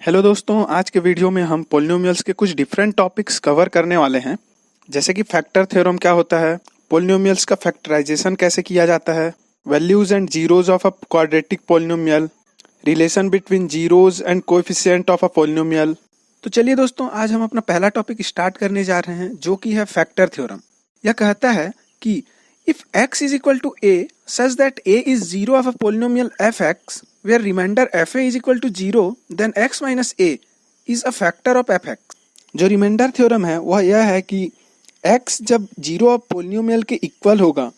Hello दोस्तों, आज के वीडियो में हम पोलिनोमियल्स के कुछ डिफरेंट टॉपिक्स कवर करने वाले हैं। जैसे कि फैक्टर थ्योरम क्या होता है, पोलिनोमियल्स का फैक्टराइजेशन कैसे किया जाता है, values and zeros of a quadratic polynomial, relation between zeros and coefficient of a polynomial. तो चलिए दोस्तों, आज हम अपना पहला टॉपिक स्टार्ट करने जा रहे हैं, जो कि है फैक्टर थ्योरम। यह कहता है कि if x is equal to a such that a is 0 of a polynomial fx where remainder fa is equal to 0 then x minus a is a factor of fx। जो remainder theorem है वह यह है कि x जब 0 of polynomial के equal होगा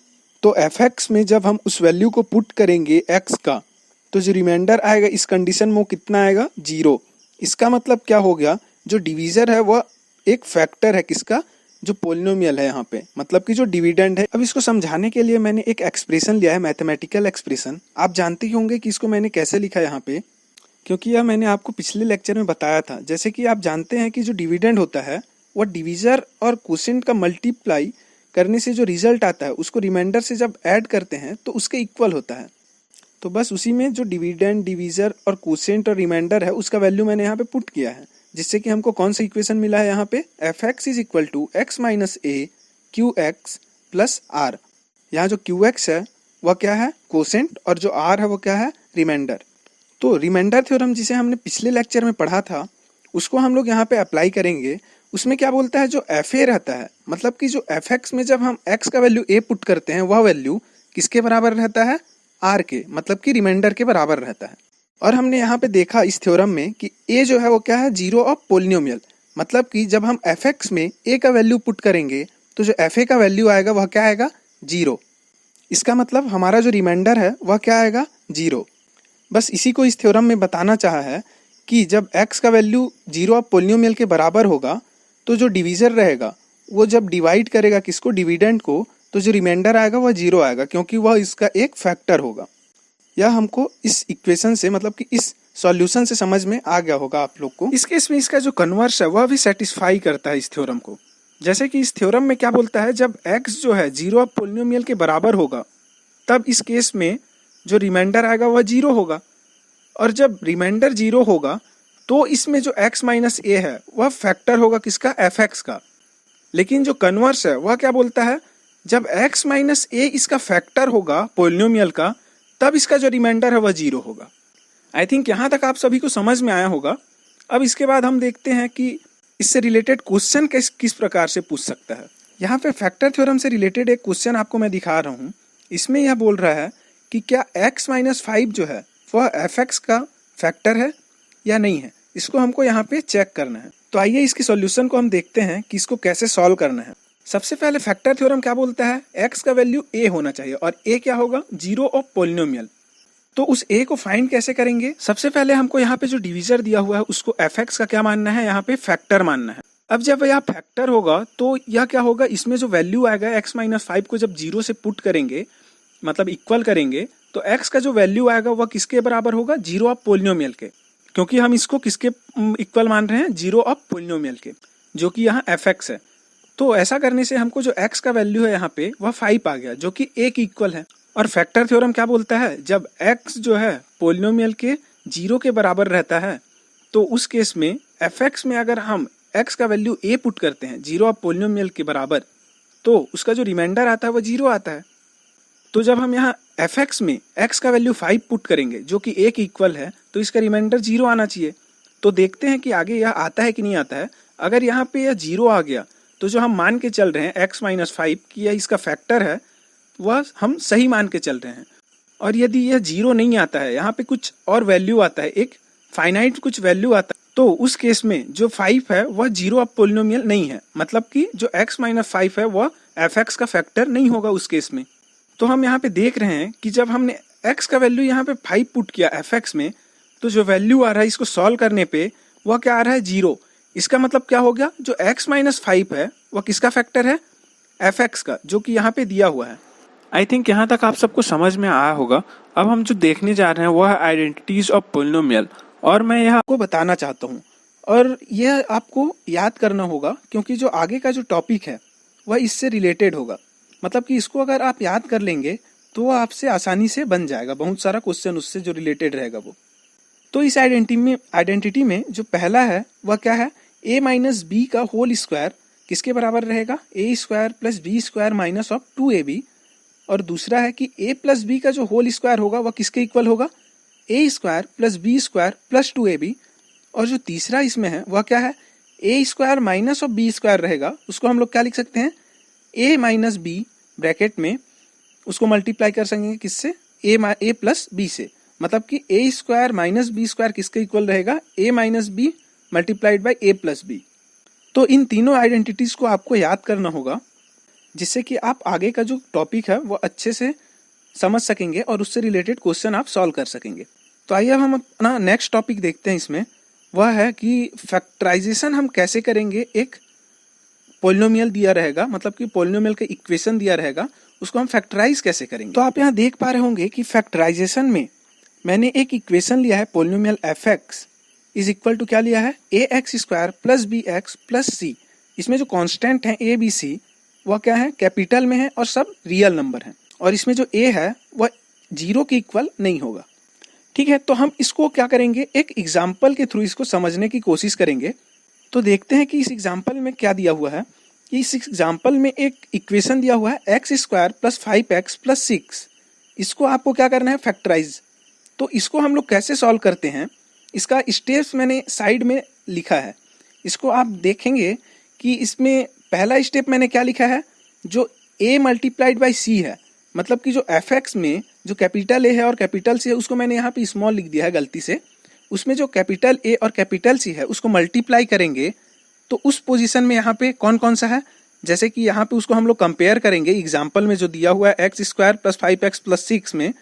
तो fx में जब हम उस वैल्यू को पुट करेंगे x का तो जो रिमाइंडर आएगा इस कंडीशन में वो कितना आएगा, 0। इसका मतलब क्या हो गया, जो डिवीजर है वह एक फैक्टर है किसका, जो पोलिनोमियल है यहाँ पे, मतलब कि जो डिविडेंड है। अब इसको समझाने के लिए मैंने एक एक्सप्रेशन लिया है, मैथमेटिकल एक्सप्रेशन। आप जानते ही होंगे कि इसको मैंने कैसे लिखा है यहाँ पे, क्योंकि यह मैंने आपको पिछले लेक्चर में बताया था। जैसे कि आप जानते हैं कि जो डिविडेंड होता है वह डिवीजर और क्वोशिएंट का मल्टीप्लाई करने से जो रिजल्ट आता है उसको रिमाइंडर से जब ऐड करते हैं तो उसके इक्वल होता है। तो बस उसी में जो डिविडेंड, डिवीजर और क्वोशिएंट और रिमाइंडर है उसका वैल्यू मैंने यहाँ पे पुट किया है, जिससे कि हमको कौन सा इक्वेशन मिला है यहाँ पे, F X is equal to X minus A Q X plus R. यहाँ जो क्यू एक्स है वह क्या है, क्वोशिएंट, और जो आर है वो क्या है, रिमाइंडर। तो रिमाइंडर थ्योरम जिसे हमने पिछले लेक्चर में पढ़ा था उसको हम लोग यहाँ पे अप्लाई करेंगे। उसमें क्या बोलता है, जो एफ ए रहता है, मतलब कि जो एफ एक्स में जब हम एक्स का वैल्यू ए पुट करते हैं वह वैल्यू किसके बराबर रहता है, आर के, मतलब कि रिमाइंडर के बराबर रहता है। और हमने यहाँ पे देखा इस थ्योरम में कि a जो है वो क्या है, 0 ऑफ पोलिनोमियल, मतलब कि जब हम fx में a का वैल्यू पुट करेंगे तो जो fa का वैल्यू आएगा वह क्या आएगा, 0। इसका मतलब हमारा जो रिमाइंडर है वह क्या आएगा, 0। बस इसी को इस थ्योरम में बताना चाहा है कि जब x का वैल्यू 0 ऑफ पोलिनोमियल के बराबर होगा तो जो डिवीजर रहेगा वो जब डिवाइड करेगा किसको, डिविडेंड को, तो जो रिमाइंडर आएगा वह 0 आएगा, क्योंकि वह इसका एक फैक्टर होगा। यह हमको इस इक्वेशन से, मतलब कि इस सॉल्यूशन से समझ में आ गया होगा आप लोग को। इस केस में इसका जो कन्वर्स है वह भी सेटिस्फाई करता है इस थ्योरम को। जैसे कि इस थ्योरम में क्या बोलता है, जब x जो है 0 ऑफ पोलिनोमियल के बराबर होगा तब इस केस में जो रिमाइंडर आएगा वह 0 होगा, और जब रिमाइंडर 0 होगा तो इसमें जो x माइनस ए है वह फैक्टर होगा किसका, एफ एक्स का। लेकिन जो कन्वर्स है वह क्या बोलता है, जब x माइनस ए इसका फैक्टर होगा पोलिनोमियल का तब इसका जो रिमाइंडर है वह 0 होगा। आई थिंक यहाँ तक आप सभी को समझ में आया होगा। अब इसके बाद हम देखते हैं कि इससे रिलेटेड क्वेश्चन किस प्रकार से पूछ सकता है। यहाँ पे फैक्टर थ्योरम से रिलेटेड एक क्वेश्चन आपको मैं दिखा रहा हूँ। इसमें यह बोल रहा है कि क्या x माइनस 5 जो है वह एफ एक्स का फैक्टर है या नहीं है। इसको हमको यहाँ पे चेक करना है। तो आइए इसके सॉल्यूशन को हम देखते हैं कि इसको कैसे सॉल्व करना है। सबसे पहले फैक्टर थ्योरम क्या बोलता है, x का वैल्यू a होना चाहिए और a क्या होगा, 0 ऑफ पोलिनोमियल। तो उस a को फाइंड कैसे करेंगे, सबसे पहले हमको यहाँ पे जो डिवीजर दिया हुआ है उसको fx का क्या मानना है, यहाँ पे फैक्टर मानना है। अब जब यह फैक्टर होगा तो यह क्या होगा, इसमें जो वैल्यू आएगा x माइनस 5 को जब 0 से पुट करेंगे, मतलब इक्वल करेंगे, तो x का जो वैल्यू आएगा वह किसके बराबर होगा, 0 ऑफ पोलिनोमियल के, क्योंकि हम इसको किसके इक्वल मान रहे हैं, 0 ऑफ पोलिनोमियल के, जो कि यहाँ fx है। तो ऐसा करने से हमको जो x का वैल्यू है यहाँ पे वह 5 आ गया, जो कि a के इक्वल है। और फैक्टर थ्योरम क्या बोलता है, जब x जो है पोलिनोमियल के 0 के बराबर रहता है तो उस केस में fx में अगर हम x का वैल्यू a पुट करते हैं 0 ऑफ पोलिनोमियल के बराबर, तो उसका जो रिमाइंडर आता है वह 0 आता है। तो जब हम यहाँ fx में x का वैल्यू 5 पुट करेंगे जो कि a के इक्वल है, तो इसका रिमाइंडर 0 आना चाहिए। तो देखते हैं कि आगे यह आता है कि नहीं आता है। अगर यहाँ पे यह 0 आ गया तो जो हम मान के चल रहे हैं x माइनस 5 कि यह इसका फैक्टर है वह हम सही मान के चल रहे हैं। और यदि यह 0 नहीं आता है, यहाँ पे कुछ और वैल्यू आता है, एक फाइनाइट कुछ वैल्यू आता है, तो उस केस में जो 5 है वह 0 ऑफ पोलिनोमियल नहीं है, मतलब कि जो x माइनस 5 है वह एफ एक्स का फैक्टर नहीं होगा उस केस में। तो हम यहाँ पे देख रहे हैं कि जब हमने x का वैल्यू यहाँ पे 5 पुट किया एफ एक्स में, तो जो वैल्यू आ रहा है इसको सॉल्व करने पे वह क्या आ रहा है, 0। इसका मतलब क्या हो गया, जो x माइनस 5 है वह किसका फैक्टर है, एफ एक्स का, जो कि यहाँ पे दिया हुआ है। आई थिंक यहाँ तक आप सबको समझ में आया होगा। अब हम जो देखने जा रहे हैं वह है आइडेंटिटीज ऑफ पोलिनोमियल, और मैं यह आपको बताना चाहता हूँ और यह आपको याद करना होगा, क्योंकि जो आगे का जो टॉपिक है वह इससे रिलेटेड होगा। मतलब कि इसको अगर आप याद कर लेंगे तो वह आपसे आसानी से बन जाएगा, बहुत सारा क्वेश्चन उससे जो रिलेटेड रहेगा वो। तो इस आइडेंटिटी में जो पहला है वह क्या है, a माइनस बी का होल स्क्वायर किसके बराबर रहेगा, a square plus B square minus of 2ab। और दूसरा है कि a प्लस बी का जो होल स्क्वायर होगा वह किसके इक्वल होगा, a square plus B square plus 2ab। और जो तीसरा इसमें है वह क्या है, a square minus of B square रहेगा, उसको हम लोग क्या लिख सकते हैं, a माइनस बी ब्रैकेट में उसको मल्टीप्लाई कर सकेंगे किससे, a प्लस बी से। मतलब कि a square minus B square किसके इक्वल रहेगा, a minus B multiplied by a plus B. तो इन तीनों आइडेंटिटीज को आपको याद करना होगा, जिससे कि आप आगे का जो टॉपिक है वो अच्छे से समझ सकेंगे और उससे रिलेटेड क्वेश्चन आप सॉल्व कर सकेंगे। तो आइए अब हम अपना नेक्स्ट टॉपिक देखते हैं। इसमें वह है कि फैक्टराइजेशन हम कैसे करेंगे। एक पॉलिनोमियल दिया रहेगा, मतलब कि पॉलिनोमियल का इक्वेशन दिया रहेगा, उसको हम फैक्टराइज कैसे करेंगे। तो आप यहाँ देख पा रहे होंगे कि फैक्टराइजेशन में मैंने एक इक्वेशन लिया है, polynomial F X is equal to क्या लिया है, A X square plus B X plus C. इसमें जो कॉन्स्टेंट है ए बी सी वह क्या है, कैपिटल में है और सब रियल नंबर है। और इसमें जो ए है वह 0 के इक्वल नहीं होगा। ठीक है, तो हम इसको क्या करेंगे, एक एग्जाम्पल के थ्रू इसको समझने की कोशिश करेंगे। तो देखते हैं कि इस एग्जाम्पल में क्या दिया हुआ है। कि इस एग्जाम्पल में एक इक्वेशन दिया हुआ है x square plus 5x plus 6। इसको आपको क्या करना है, फैक्टराइज। तो इसको हम लोग कैसे सॉल्व करते हैं, इसका स्टेप्स मैंने साइड में लिखा है। इसको आप देखेंगे कि इसमें पहला स्टेप मैंने क्या लिखा है, जो a मल्टीप्लाइड बाई सी है, मतलब कि जो एफ एक्स में जो कैपिटल ए है और कैपिटल सी है उसको मैंने यहाँ पे स्मॉल लिख दिया है गलती से। उसमें जो कैपिटल ए और कैपिटल सी है उसको मल्टीप्लाई करेंगे तो उस पोजीशन में यहाँ पे कौन कौन सा है, जैसे कि यहाँ पे उसको हम लोग कंपेयर करेंगे। एग्जाम्पल में जो दिया हुआ है x square plus 5x plus 6 में,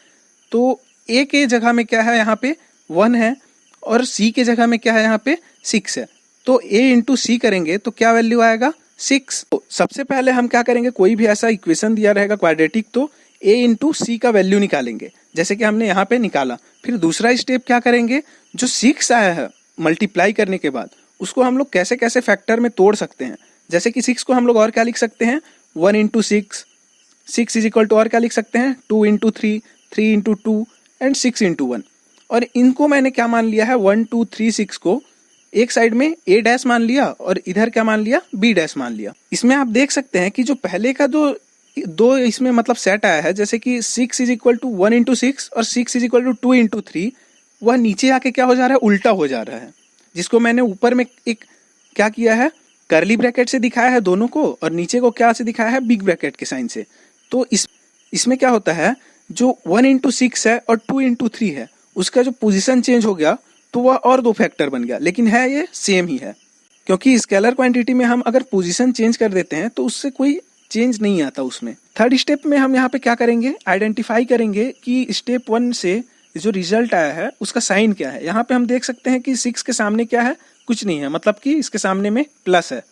तो ए के जगह में क्या है यहाँ पे 1 है और सी के जगह में क्या है यहाँ पे 6 है। तो a इंटू सी करेंगे तो क्या वैल्यू आएगा, 6। तो सबसे पहले हम क्या करेंगे, कोई भी ऐसा इक्वेशन दिया रहेगा क्वाड्रेटिक तो a इंटू सी का वैल्यू निकालेंगे, जैसे कि हमने यहाँ पे निकाला। फिर दूसरा स्टेप क्या करेंगे, जो 6 आया है मल्टीप्लाई करने के बाद उसको हम लोग कैसे कैसे फैक्टर में तोड़ सकते हैं। जैसे कि 6 को हम लोग और क्या लिख सकते हैं, 1 इंटू 6 इज इक्वल टू और क्या लिख सकते हैं, 2 इंटू 3, 3 इंटू 2 एंड 6 इंटू 1। और इनको मैंने क्या मान लिया है, 1 2 3 6 को एक साइड में a डैश मान लिया और इधर क्या मान लिया, b डैश मान लिया। इसमें आप देख सकते हैं कि जो पहले का दो इसमें मतलब सेट आया है, जैसे कि 6 इज इक्वल टू 1 इंटू 6 और 6 इज इक्वल टू 2 इंटू 3, वह नीचे आके क्या हो जा रहा है, उल्टा हो जा रहा है। जिसको मैंने ऊपर में एक क्या किया है, कर्ली ब्रैकेट से दिखाया है दोनों को और नीचे को क्या से दिखाया है, बिग ब्रैकेट के साइन से। तो इसमें क्या होता है, जो 1 इंटू 6 है और 2 इंटू 3 है उसका जो पोजीशन चेंज हो गया तो वह और दो फैक्टर बन गया, लेकिन है ये सेम ही है। क्योंकि स्केलर क्वांटिटी में हम अगर पोजीशन चेंज कर देते हैं तो उससे कोई चेंज नहीं आता उसमें। थर्ड स्टेप में हम यहाँ पे क्या करेंगे, आइडेंटिफाई करेंगे कि स्टेप 1 से जो रिजल्ट आया है उसका साइन क्या है। यहाँ पे हम देख सकते हैं कि 6 के सामने क्या है, कुछ नहीं है, मतलब कि इसके सामने में प्लस है।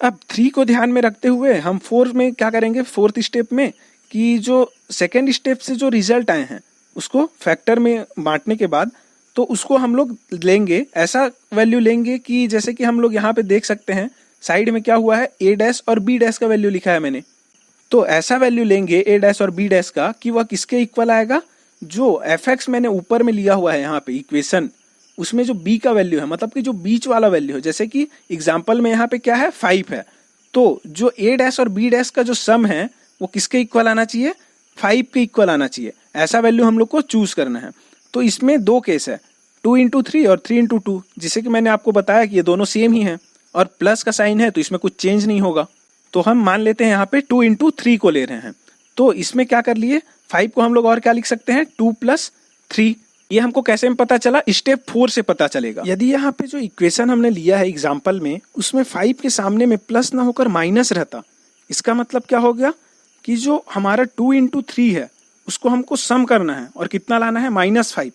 अब 3 को ध्यान में रखते हुए हम 4 में क्या करेंगे, फोर्थ स्टेप में, कि जो सेकेंड स्टेप से जो रिजल्ट आए हैं उसको फैक्टर में बांटने के बाद तो उसको हम लोग लेंगे, ऐसा वैल्यू लेंगे कि जैसे कि हम लोग यहाँ पे देख सकते हैं साइड में क्या हुआ है, a डैश और b डैश का वैल्यू लिखा है मैंने। तो ऐसा वैल्यू लेंगे a डैश और b डैश का कि वह किसके इक्वल आएगा, जो एफ एक्स मैंने ऊपर में लिया हुआ है यहाँ पे इक्वेशन, उसमें जो b का वैल्यू है, मतलब कि जो बीच वाला वैल्यू है, जैसे कि एग्जाम्पल में यहाँ पे क्या है 5 है, तो जो a डैश और b डैश का जो सम है वो किसके इक्वल आना चाहिए, 5 के इक्वल आना चाहिए। ऐसा वैल्यू हम लोग को चूज करना है। तो इसमें दो केस है, 2 इंटू 3 और 3 इंटू 2, जिसे कि मैंने आपको बताया कि ये दोनों सेम ही हैं और प्लस का साइन है तो इसमें कुछ चेंज नहीं होगा। तो हम मान लेते हैं यहाँ पे 2 इंटू 3 को ले रहे हैं। तो इसमें क्या कर लिए, 5 को हम लोग और क्या लिख सकते हैं, 2 प्लस 3। ये हमको कैसे में पता चला, स्टेप 4 से पता चलेगा। यदि यहाँ पे जो इक्वेशन हमने लिया है एग्जाम्पल में उसमें 5 के सामने में प्लस ना होकर माइनस रहता, इसका मतलब क्या हो गया कि जो हमारा 2 इंटू 3 है उसको हमको सम करना है और कितना लाना है, -5।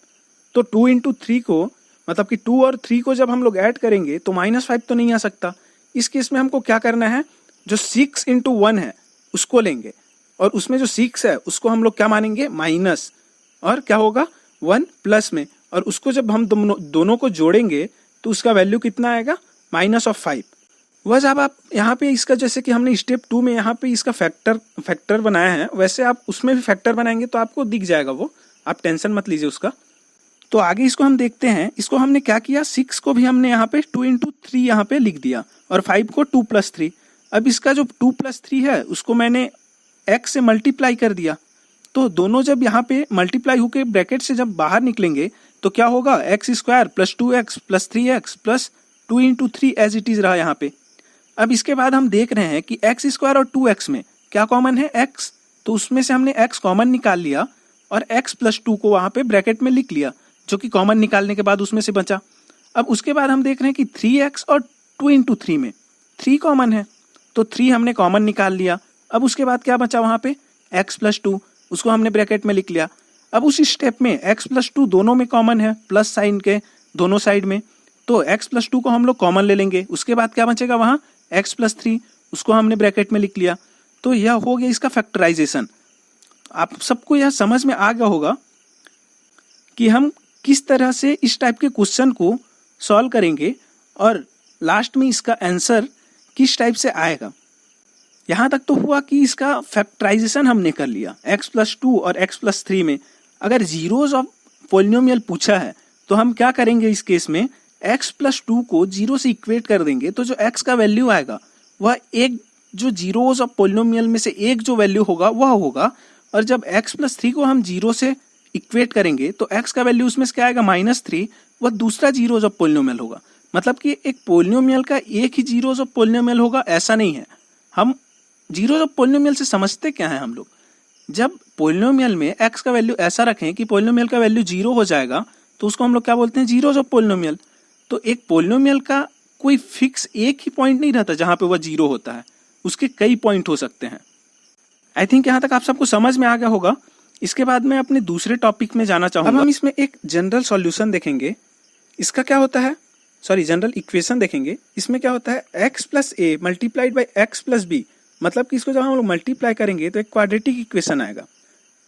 तो 2 इंटू 3 को, मतलब कि 2 और 3 को जब हम लोग ऐड करेंगे तो -5 तो नहीं आ सकता। इस केस में हमको क्या करना है, जो 6 इंटू 1 है उसको लेंगे और उसमें जो 6 है उसको हम लोग क्या मानेंगे, माइनस, और क्या होगा 1 प्लस में, और उसको जब हम दोनों को जोड़ेंगे तो उसका वैल्यू कितना आएगा, -5। वह जब आप यहाँ पे इसका, जैसे कि हमने स्टेप 2 में यहाँ पे इसका फैक्टर बनाया है, वैसे आप उसमें भी फैक्टर बनाएंगे तो आपको दिख जाएगा वो, आप टेंशन मत लीजिए उसका। तो आगे इसको हम देखते हैं। इसको हमने क्या किया, 6 को भी हमने यहाँ पे 2 इंटू 3 यहाँ पे लिख दिया और 5 को 2 प्लस 3। अब इसका जो 2 प्लस 3 है उसको मैंने x से मल्टीप्लाई कर दिया। तो दोनों जब यहाँ पे मल्टीप्लाई होके ब्रैकेट से जब बाहर निकलेंगे तो क्या होगा, X square plus 2x plus 3x plus 2 into 3 as it is रहा यहाँ पे। अब इसके बाद हम देख रहे हैं कि एक्स स्क्वायर और 2x में क्या कॉमन है, x, तो उसमें से हमने x कॉमन निकाल लिया और x प्लस 2 को वहाँ पे ब्रैकेट में लिख लिया, जो कि कॉमन निकालने के बाद उसमें से बचा। अब उसके बाद हम देख रहे हैं कि 3x और 2 इंटू 3 में 3 कॉमन है, तो 3 हमने कॉमन निकाल लिया। अब उसके बाद क्या बचा वहाँ पे, x प्लस 2, उसको हमने ब्रैकेट में लिख लिया। अब उसी स्टेप में x प्लस 2 दोनों में कॉमन है, प्लस साइन के दोनों साइड में, तो x प्लस 2 को हम लोग कॉमन ले लेंगे। उसके बाद क्या बचेगा वहाँ, x प्लस 3, उसको हमने ब्रैकेट में लिख लिया। तो यह हो गया इसका फैक्टराइजेशन। आप सबको यह समझ में आ गया होगा कि हम किस तरह से इस टाइप के क्वेश्चन को सॉल्व करेंगे और लास्ट में इसका आंसर किस टाइप से आएगा। यहाँ तक तो हुआ कि इसका फैक्टराइजेशन हमने कर लिया x प्लस 2 और x प्लस 3 में। अगर जीरोज ऑफ पोलिनोमियल पूछा है तो हम क्या करेंगे, इस केस में x प्लस 2 को 0 से इक्वेट कर देंगे, तो जो x का वैल्यू आएगा वह एक, जो जीरोज ऑफ पोलिनोमियल में से एक जो वैल्यू होगा वह होगा। और जब x प्लस 3 को हम 0 से इक्वेट करेंगे तो x का वैल्यू उसमें से क्या आएगा, -3, वह दूसरा जीरोज ऑफ पोलिनोमियल होगा। मतलब कि एक पोलिनोमियल का एक ही जीरोज ऑफ पोलिनोमियल होगा ऐसा नहीं है। हम जीरोज ऑफ पोलिनोमियल से समझते क्या है हम लोग, जब पोलिनोमियल में x का वैल्यू ऐसा रखें कि पोलिनोमियल का वैल्यू 0 हो जाएगा तो उसको हम लोग क्या बोलते हैं, जीरोज ऑफ पोलिनोमियल। तो एक पोलिनोमियल का कोई फिक्स एक ही पॉइंट नहीं रहता जहां पे वह 0 होता है, उसके कई पॉइंट हो सकते हैं। आई थिंक यहाँ तक आप सबको समझ में आ गया होगा। इसके बाद मैं अपने दूसरे टॉपिक में जाना चाहूंगा। अब हम इसमें एक जनरल सॉल्यूशन देखेंगे। इसका क्या होता है, जनरल इक्वेशन देखेंगे। इसमें क्या होता है, x plus A multiplied by X plus B, मतलब कि इसको जब हम लोग मल्टीप्लाई करेंगे तो एक क्वाड्रेटिक इक्वेशन आएगा।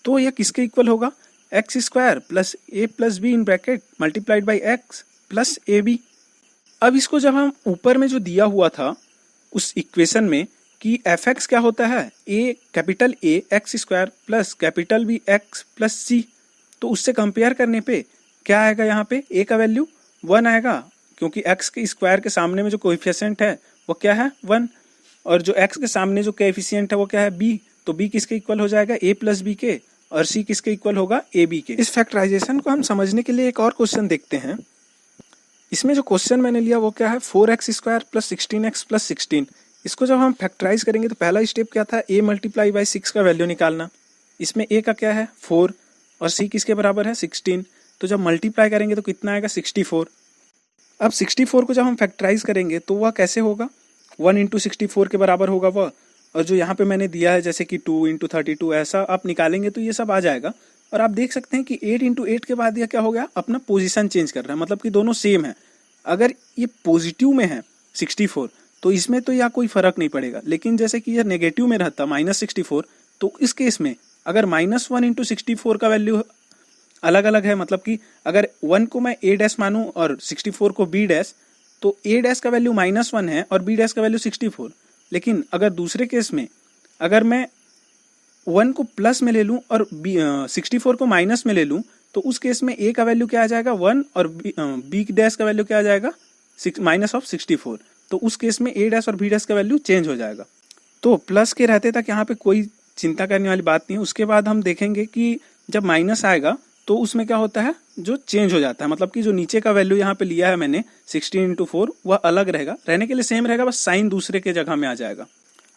तो यह किसके इक्वल होगा, X square plus A plus B in bracket multiplied by X plus A B. अब इसको जब हम ऊपर में जो दिया हुआ था उस इक्वेशन में कि एफ एक्स क्या होता है, A capital A X square plus capital B X plus C, तो उससे कंपेयर करने पे क्या आएगा, यहाँ पे ए का वैल्यू 1 आएगा, क्योंकि एक्स के स्क्वायर के सामने में जो कोएफिशिएंट है वो क्या है 1, और जो एक्स के सामने जो कोएफिशिएंट है वो क्या है b, तो b किसके इक्वल हो जाएगा, a प्लस बी के, और c किसके इक्वल होगा, ए बी के। इस फैक्टराइजेशन को हम समझने के लिए एक और क्वेश्चन देखते हैं। इसमें जो क्वेश्चन मैंने लिया वो क्या है, 4x square plus 16x plus 16। इसको जब हम फैक्टराइज करेंगे तो पहला स्टेप क्या था, a मल्टीप्लाई बाई 6 का वैल्यू निकालना। इसमें a का क्या है 4 और c किसके बराबर है 16, तो जब मल्टीप्लाई करेंगे तो कितना आएगा 64। अब 64 को जब हम फैक्टराइज करेंगे तो वह कैसे होगा, 1 इंटू 64 के बराबर होगा वह, और जो यहाँ पे मैंने दिया है जैसे कि 2 इंटू 32 ऐसा आप निकालेंगे तो ये सब आ जाएगा। और आप देख सकते हैं कि 8 इंटू 8 के बाद यह क्या हो गया, अपना पोजीशन चेंज कर रहा है, मतलब कि दोनों सेम है। अगर ये पॉजिटिव में है 64 तो इसमें तो यह कोई फर्क नहीं पड़ेगा, लेकिन जैसे कि यह नेगेटिव में रहता -64, तो इस केस में अगर -1 इंटू 64 का वैल्यू अलग अलग है, मतलब कि अगर 1 को मैं a डैश मानूं और 64 को b डैश, तो a डैश का वैल्यू -1 है और b डैश का वैल्यू 64। लेकिन अगर दूसरे केस में अगर मैं 1 को प्लस में ले लूं और 64 को माइनस में ले लूं, तो उस केस में a का वैल्यू क्या आ जाएगा 1 और b डैश का वैल्यू क्या आ जाएगा -64। तो उस केस में a डैश और b डैश का वैल्यू चेंज हो जाएगा। तो प्लस के रहते तक यहाँ पे कोई चिंता करने वाली बात नहीं है। उसके बाद हम देखेंगे कि जब माइनस आएगा तो उसमें क्या होता है, जो चेंज हो जाता है, मतलब कि जो नीचे का वैल्यू यहाँ पे लिया है मैंने 16 इंटू 4 वह अलग रहेगा, रहने के लिए सेम रहेगा, बस साइन दूसरे के जगह में आ जाएगा।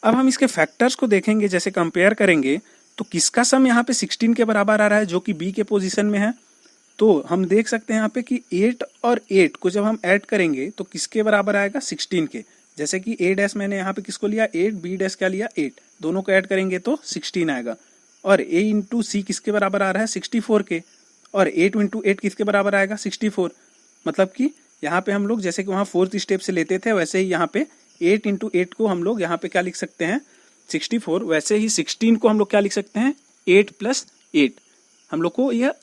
अब हम इसके फैक्टर्स को देखेंगे, जैसे कंपेयर करेंगे तो किसका सम यहाँ पे 16 के बराबर आ रहा है जो कि b के पोजीशन में है। तो हम देख सकते हैं यहाँ पे कि 8 और 8 को जब हम ऐड करेंगे तो किसके बराबर आएगा 16 के। जैसे कि a डैश मैंने यहाँ पे किसको लिया 8, b डैश क्या लिया 8, दोनों को ऐड करेंगे तो 16 आएगा। और a इंटू सी किसके बराबर आ रहा है 64 के, और 8 इंटू 8 किसके बराबर आएगा 64। मतलब कि यहाँ पे हम लोग जैसे कि वहाँ 4th स्टेप से लेते थे वैसे ही यहाँ पे 8 इंटू 8 को हम लोग यहाँ पे क्या लिख सकते हैं 64, वैसे ही 16 को हम लोग क्या लिख सकते हैं 8 प्लस 8। हम लोग को यह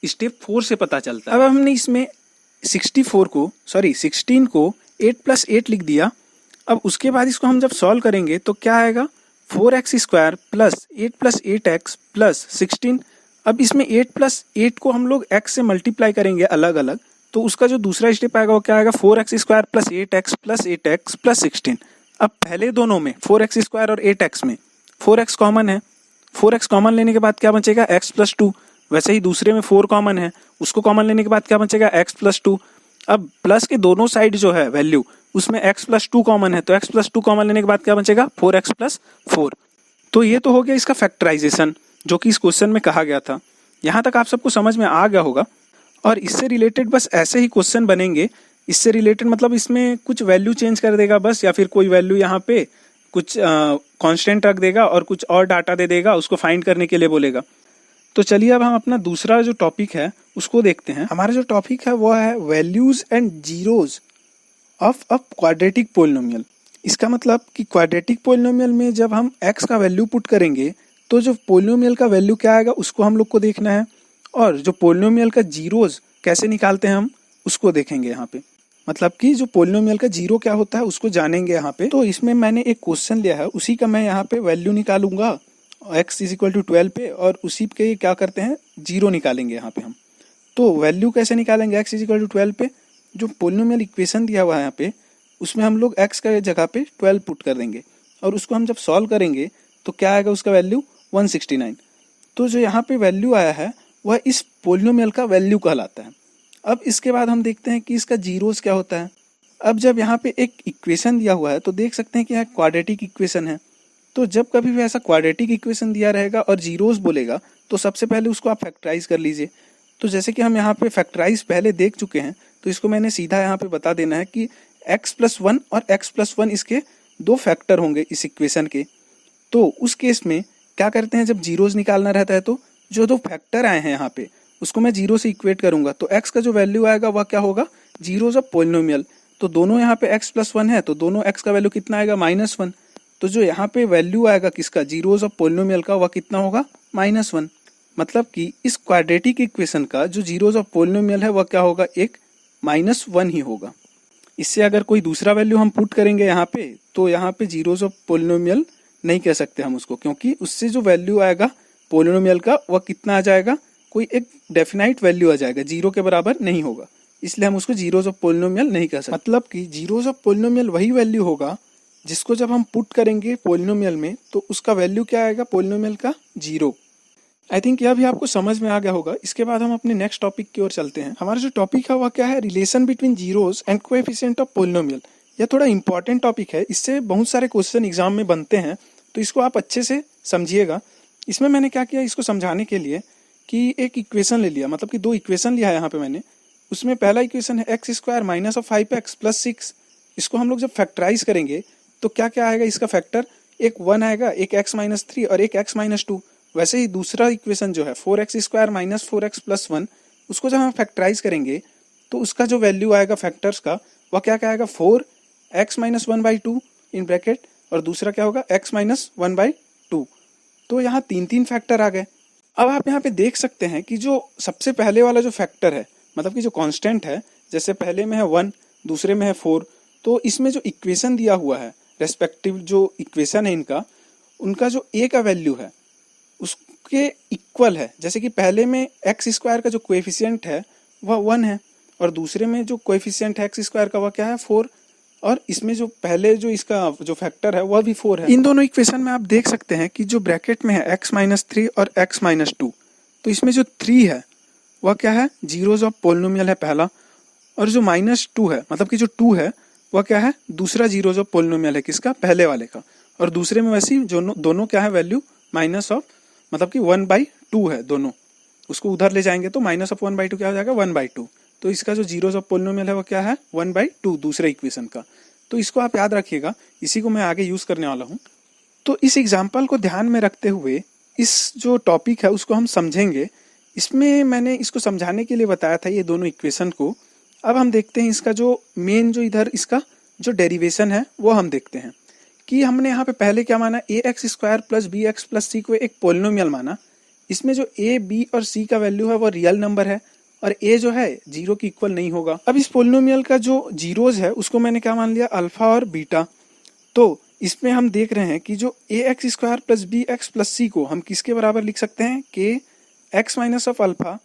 स्टेप 4 से पता चलता है। अब हमने इसमें 16 को 8 प्लस 8 लिख दिया। अब उसके बाद इसको हम जब सॉल्व करेंगे तो क्या आएगा 4x square plus 8 plus 8x plus 16। अब इसमें 8+8 को हम लोग x से मल्टीप्लाई करेंगे अलग अलग, तो उसका जो दूसरा स्टेप आएगा वो क्या आएगा, 4x² plus 8x plus 8x plus 16। अब पहले दोनों में 4x² और 8x में 4x कॉमन है, 4x कॉमन लेने के बाद क्या बचेगा, x+2। वैसे ही दूसरे में 4 कॉमन है, उसको कॉमन लेने के बाद क्या बचेगा, x+2। अब प्लस के दोनों साइड जो है वैल्यू, उसमें x+2 कॉमन है, तो x+2 कॉमन लेने के बाद क्या बचेगा, 4x+4। तो ये तो हो गया इसका फैक्टराइजेशन जो कि इस क्वेश्चन में कहा गया था। यहाँ तक आप सबको समझ में आ गया होगा। और इससे रिलेटेड बस ऐसे ही क्वेश्चन बनेंगे। इससे रिलेटेड मतलब इसमें कुछ वैल्यू चेंज कर देगा बस, या फिर कोई वैल्यू यहाँ पे कुछ कांस्टेंट रख देगा और कुछ और डाटा दे देगा, उसको फाइंड करने के लिए बोलेगा। तो चलिए अब हम अपना दूसरा जो टॉपिक है उसको देखते हैं। हमारा जो टॉपिक है वो है values and zeros of a quadratic polynomial. इसका मतलब कि क्वाड्रेटिक पोलिनोमियल में जब हम x का वैल्यू पुट करेंगे तो जो पोलिनोमियल का वैल्यू क्या आएगा उसको हम लोग को देखना है, और जो पोलिनोमियल का जीरोज कैसे निकालते हैं हम उसको देखेंगे यहाँ पे। मतलब कि जो पोलिनोमियल का जीरो क्या होता है उसको जानेंगे यहाँ पे। तो इसमें मैंने एक क्वेश्चन लिया है, उसी का मैं यहाँ पे वैल्यू निकालूंगा x = 12 पे, और उसी के क्या करते हैं, जीरो निकालेंगे यहाँ पे हम। तो वैल्यू कैसे निकालेंगे x = 12 पे, जो पोलिनोमियल इक्वेशन दिया हुआ है यहाँ पे उसमें हम लोग x का जगह पे 12 पुट कर देंगे, और उसको हम जब सॉल्व करेंगे तो क्या आएगा उसका वैल्यू 169। तो जो यहाँ पे वैल्यू आया है वह इस पोलिनोमियल का वैल्यू कहलाता है। अब इसके बाद हम देखते हैं कि इसका जीरोस क्या होता है। अब जब यहाँ पे एक इक्वेशन दिया हुआ है तो देख सकते हैं कि यहाँ क्वाड्रेटिक इक्वेशन है। तो जब कभी भी ऐसा क्वाड्रेटिक इक्वेशन दिया रहेगा और जीरोस बोलेगा तो सबसे पहले उसको आप फैक्टराइज कर लीजिए। तो जैसे कि हम यहाँ पे फैक्टराइज पहले देख चुके हैं, तो इसको मैंने सीधा यहाँ पे बता देना है कि x+1 और x+1 इसके दो फैक्टर होंगे इस इक्वेशन के। तो उस केस में क्या करते हैं, जब जीरोस निकालना रहता है तो जो दो फैक्टर आए हैं यहाँ पे उसको मैं जीरो से इक्वेट करूंगा, तो x का जो वैल्यू आएगा वह क्या होगा, जीरोस ऑफ पोलिनोमियल। तो दोनों यहाँ पे x+1 है तो दोनों x का वैल्यू कितना आएगा, -1। तो जो यहाँ पे वैल्यू आएगा किसका, जीरोस ऑफ पोलिनोमियल का, वह कितना होगा, -1। मतलब कि इस क्वाड्रेटिक इक्वेशन का जो जीरोस ऑफ पोलिनोमियल है वह क्या होगा, एक -1 ही होगा। इससे अगर कोई दूसरा वैल्यू हम पुट करेंगे यहाँ पे तो यहाँ पे जीरोस ऑफ पोलिनोमियल नहीं कह सकते हम उसको, क्योंकि उससे जो वैल्यू आएगा पोलिनोमियल का वह कितना आ जाएगा, कोई एक डेफिनाइट वैल्यू आ जाएगा, जीरो के बराबर नहीं होगा, इसलिए हम उसको जीरोस ऑफ पोलिनोमियल नहीं कह सकते। मतलब कि जीरोस ऑफ पोलिनोमियल वही वैल्यू होगा जिसको जब हम पुट करेंगे पोलिनोमियल में तो उसका वैल्यू क्या आएगा, पोलिनोमियल का जीरो। आई थिंक यह भी आपको समझ में आ गया होगा। इसके बाद हम अपने नेक्स्ट टॉपिक की ओर चलते हैं। हमारा जो टॉपिक है वह क्या है, relation between zeros and coefficient of polynomial. यह थोड़ा इंपॉर्टेंट टॉपिक है, इससे बहुत सारे क्वेश्चन एग्जाम में बनते हैं, तो इसको आप अच्छे से समझिएगा। इसमें मैंने क्या किया, इसको समझाने के लिए कि एक इक्वेशन ले लिया, मतलब कि दो इक्वेशन लिया है यहाँ पे मैंने। उसमें पहला इक्वेशन है x² - 5x + 6। इसको हम लोग जब फैक्टराइज करेंगे तो क्या क्या आएगा इसका फैक्टर, एक 1 आएगा, एक x - 3 और एक x - 2। वैसे ही दूसरा इक्वेशन जो है 4x² - 4x + 1, उसको जब हम फैक्टराइज करेंगे तो उसका जो वैल्यू आएगा फैक्टर्स का वह क्या क्या आएगा, 4x - 1/2 इन ब्रैकेट, और दूसरा क्या होगा x - 1/2। तो यहाँ तीन फैक्टर आ गए। अब आप यहाँ पे देख सकते हैं कि जो सबसे पहले वाला जो फैक्टर है, मतलब कि जो कांस्टेंट है, जैसे पहले में है 1, दूसरे में है 4, तो इसमें जो इक्वेशन दिया हुआ है, रेस्पेक्टिव जो इक्वेशन है इनका, उनका जो a का वैल्यू है उसके इक्वल है। जैसे कि पहले में x² का जो कोएफिशिएंट है वह 1 है, और दूसरे में जो कोएफिशिएंट है x² का वह क्या है, 4, और इसमें जो पहले जो इसका जो फैक्टर है वह भी 4 है। इन दोनों इक्वेशन में आप देख सकते हैं कि जो ब्रैकेट में है x - 3 और x - 2, तो इसमें जो 3 है वह क्या है, जीरोस ऑफ पोलिनोमियल है पहला, और जो -2 है, मतलब कि जो 2 है वह क्या है, दूसरा जीरोस ऑफ पोलिनोमियल है, किसका, पहले वाले का। और दूसरे में वैसे ही दोनों क्या है, वैल्यू माइनस ऑफ, मतलब कि 1/2 है दोनों, उसको उधर ले जाएंगे तो -1/2 क्या हो जाएगा, 1/2। तो इसका जो जीरोस ऑफ पोलिनोमियल है वो क्या है, 1/2 दूसरे इक्वेशन का। तो इसको आप याद रखिएगा, इसी को मैं आगे यूज करने वाला हूँ। तो इस एग्जाम्पल को ध्यान में रखते हुए इस जो टॉपिक है उसको हम समझेंगे। इसमें मैंने इसको समझाने के लिए बताया था ये दोनों इक्वेशन को। अब हम देखते हैं इसका जो मेन जो इधर इसका जो डेरिवेशन है वो हम देखते हैं कि हमने यहाँ पे पहले क्या माना, ax² + bx + c को एक पोलिनोमियल माना। इसमें जो a, b और c का वैल्यू है वो रियल नंबर है, और a जो है जीरो की इक्वल नहीं होगा। अब इस पोलिनोमियल का जो जीरोज है उसको मैंने क्या मान लिया, अल्फा और बीटा। तो इसमें हम देख रहे हैं कि जो ax² + bx + c को हम किसके बराबर लिख सकते हैं, k x minus of alpha,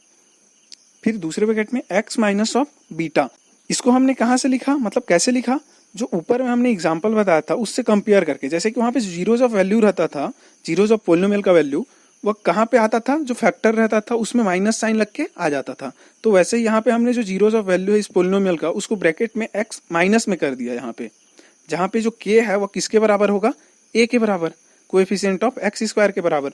फिर दूसरे ब्रैकेट में x माइनस ऑफ बीटा। इसको हमने कहाँ से लिखा, मतलब कैसे लिखा, जो ऊपर में हमने एग्जाम्पल बताया था उससे कंपेयर करके। जैसे कि वहाँ पे जीरोज ऑफ वैल्यू रहता था, जीरोज ऑफ पोलिनोमियल का वैल्यू वह कहाँ पे आता था, जो फैक्टर रहता था उसमें माइनस साइन लग के आ जाता था। तो वैसे ही यहाँ पे हमने जो जीरोज ऑफ वैल्यू है इस पोलिनोमियल का, उसको ब्रैकेट में x माइनस में कर दिया यहाँ पे, जहाँ पे जो k है वह किसके बराबर होगा, a के बराबर, कोएफिशिएंट ऑफ x स्क्वायर के बराबर।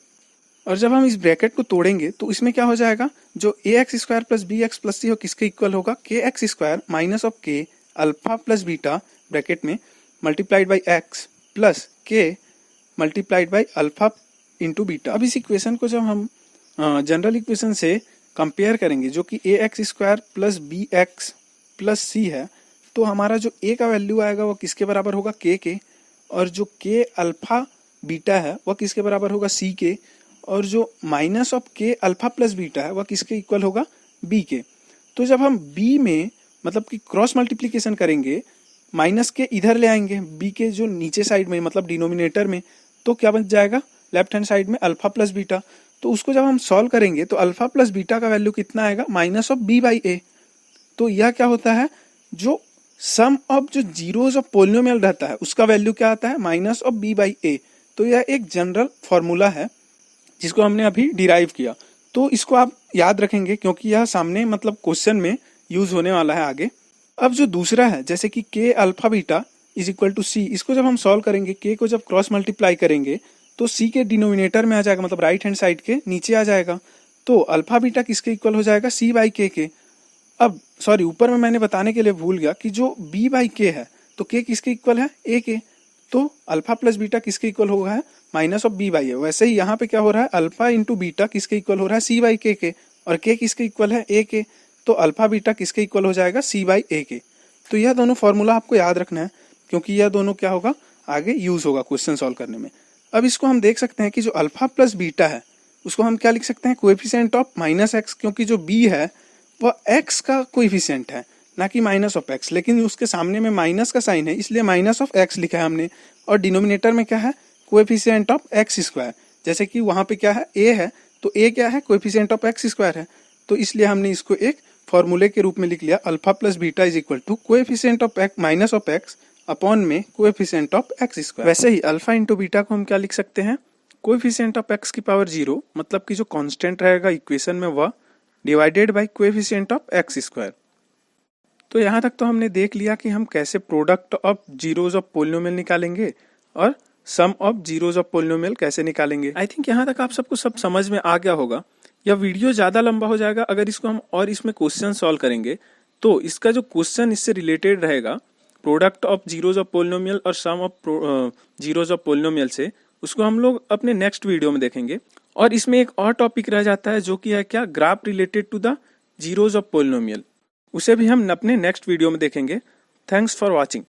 और जब हम इस ब्रैकेट को तोड़ेंगे तो इसमें क्या हो जाएगा, जो ax square plus B X plus C हो किसके इक्वल होगा, K X square minus of K alpha plus beta bracket में multiplied by X plus K multiplied by alpha into beta. अब इस इक्वेशन को जब हम जनरल इक्वेशन से कंपेयर करेंगे जो कि A X square plus B X plus C है, तो हमारा जो ए का वैल्यू आएगा वो किसके बराबर होगा, के, और जो के अल्फा बीटा है वह किसके बराबर होगा, सी के, और जो minus of K alpha plus beta है वह किसके इक्वल होगा, बी के। तो जब हम बी में मतलब कि क्रॉस मल्टीप्लिकेशन करेंगे, माइनस के इधर ले आएंगे बी के जो नीचे साइड में मतलब डिनोमिनेटर में, तो क्या बच जाएगा लेफ्ट हैंड साइड में अल्फा प्लस बीटा। तो उसको जब हम सॉल्व करेंगे तो अल्फा प्लस बीटा का वैल्यू कितना आएगा, माइनस ऑफ बी बाई ए। तो यह क्या होता है, जो सम ऑफ जो जीरोज ऑफ पोलिनोमियल रहता है उसका वैल्यू क्या आता है, माइनस ऑफ बी बाई ए। तो यह एक जनरल फॉर्मूला है जिसको हमने अभी डिराइव किया। तो इसको आप याद रखेंगे क्योंकि यह सामने मतलब क्वेश्चन में यूज होने वाला है आगे। अब जो दूसरा है जैसे कि K alpha beta is equal to C, इसको जब हम सॉल्व करेंगे, के को जब क्रॉस मल्टीप्लाई करेंगे तो सी के डिनोमिनेटर में आ जाएगा, मतलब राइट हैंड साइड के नीचे आ जाएगा। तो अल्फा बीटा किसके इक्वल हो जाएगा, सी बाई के। अब सॉरी, ऊपर में मैंने बताने के लिए भूल गया कि जो बी बाई के है तो के किसके इक्वल है, ए के। तो अल्फा प्लस बीटा किसके इक्वल हो रहा है, माइनस ऑफ बी बाई ए। वैसे ही यहाँ पे क्या हो रहा है, अल्फा इंटू बीटा किसके इक्वल हो रहा है, सी बाई के, और के किसके इक्वल है, ए के। तो अल्फा बीटा किसके इक्वल हो जाएगा, सी बाई ए के। तो यह दोनों फॉर्मूला आपको याद रखना है क्योंकि यह दोनों क्या होगा, आगे यूज होगा क्वेश्चन सॉल्व करने में। अब इसको हम देख सकते हैं कि जो अल्फा प्लस बीटा है उसको हम क्या लिख सकते हैं, कोएफिशिएंट ऑफ माइनस एक्स, क्योंकि जो बी है वह एक्स का कोएफिशिएंट है ना कि माइनस ऑफ एक्स, लेकिन उसके सामने में माइनस का साइन है इसलिए माइनस ऑफ एक्स लिखा है हमने। और डिनोमिनेटर में क्या है, कोएफिशिएंट ऑफ एक्स स्क्वायर, जैसे कि वहाँ पे क्या है, ए है, तो ए क्या है, कोएफिशिएंट ऑफ एक्स स्क्वायर है। तो इसलिए हमने इसको एक फॉर्मूले के रूप में लिख लिया, alpha plus beta is equal to coefficient of X minus of X upon में कोएफिशिएंट ऑफ एक्स स्क्वायर। वैसे ही अल्फा इंटू बीटा को हम क्या लिख सकते हैं, कोएफिशिएंट ऑफ एक्स की पावर 0, मतलब कि जो कांस्टेंट रहेगा इक्वेशन में वह divided by coefficient of X square. तो यहाँ तक तो हमने देख लिया कि हम कैसे product of zeros of polynomial निकालेंगे और सम ऑफ जीरोज ऑफ पोलिनोमियल कैसे निकालेंगे। आई थिंक यहाँ तक आप सबको सब समझ में आ गया होगा। यह वीडियो ज़्यादा लंबा हो जाएगा अगर इसको हम और इसमें क्वेश्चन सॉल्व करेंगे, तो इसका जो क्वेश्चन इससे रिलेटेड रहेगा product of zeros of polynomial और सम ऑफ जीरोज ऑफ पोलिनोमियल से, उसको हम लोग अपने नेक्स्ट वीडियो में देखेंगे। और इसमें एक और टॉपिक रह जाता है जो कि है क्या, graph related to the zeros of polynomial, उसे भी हम अपने नेक्स्ट वीडियो में देखेंगे। Thanks for watching.